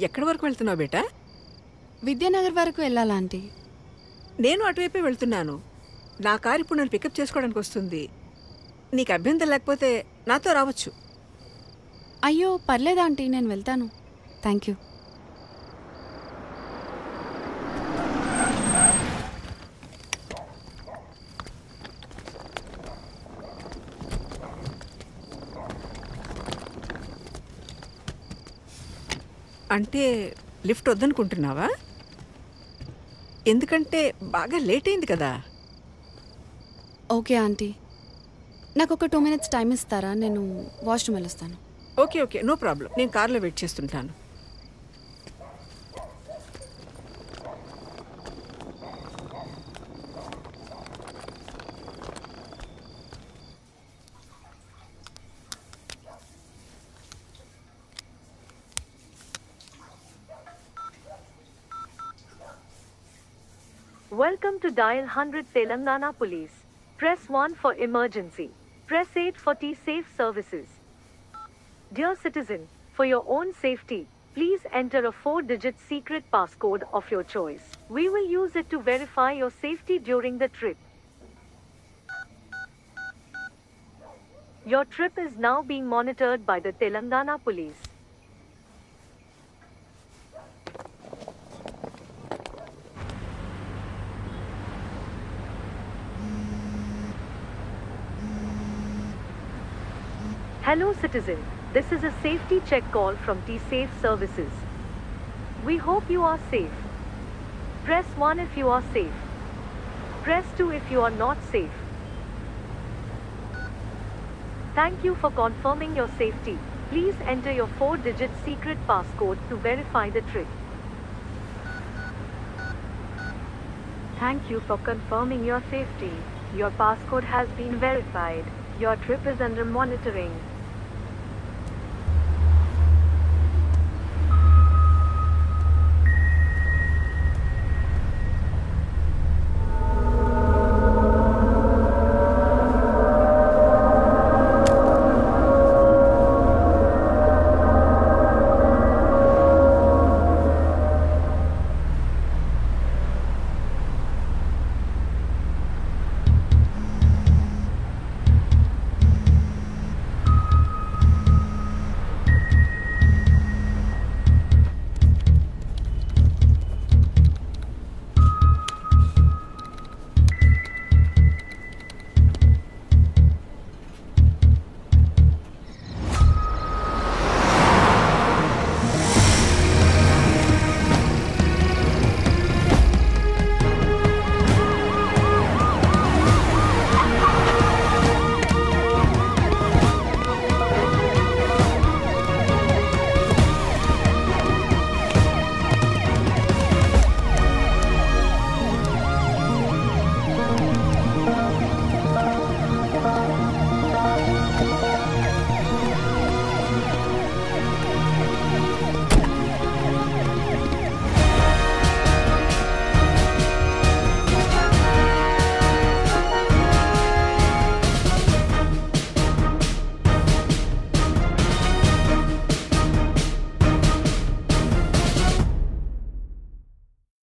ఎక్కడి వరకు వెళ్తున్నావు బేటా? విద్యానగర్ వరకు వెళ్ళాలా ఆంటీ? నేను అటువైపే వెళ్తున్నాను. నా కారు ఇప్పుడు నన్ను పికప్ చేసుకోవడానికి వస్తుంది. నీకు అభ్యంతరం లేకపోతే నాతో రావచ్చు. అయ్యో పర్లేదు ఆంటీ, నేను వెళ్తాను. Thank you. అంటే లిఫ్ట్ వద్దనుకుంటున్నావా? ఎందుకంటే బాగా లేట్ అయింది కదా. ఓకే ఆంటీ, నాకు ఒక 2 minutes టైం ఇస్తారా? నేను వాష్రూమ్ వెళ్ళొస్తాను. Okay okay, no problem. నేను కార్లో వెయిట్ చేస్తుంటాను. Welcome to Dial 100 Telangana Police. Press 1 for emergency. Press 8 for T-Safe services. Dear citizen, for your own safety, please enter a 4-digit secret passcode of your choice. We will use it to verify your safety during the trip. Your trip is now being monitored by the Telangana Police. Hello citizen, this is a safety check call from T-Safe services. We hope you are safe. Press 1 if you are safe. Press 2 if you are not safe. Thank you for confirming your safety. Please enter your 4-digit secret passcode to verify the trip. Thank you for confirming your safety. Your passcode has been verified. Your trip is under monitoring.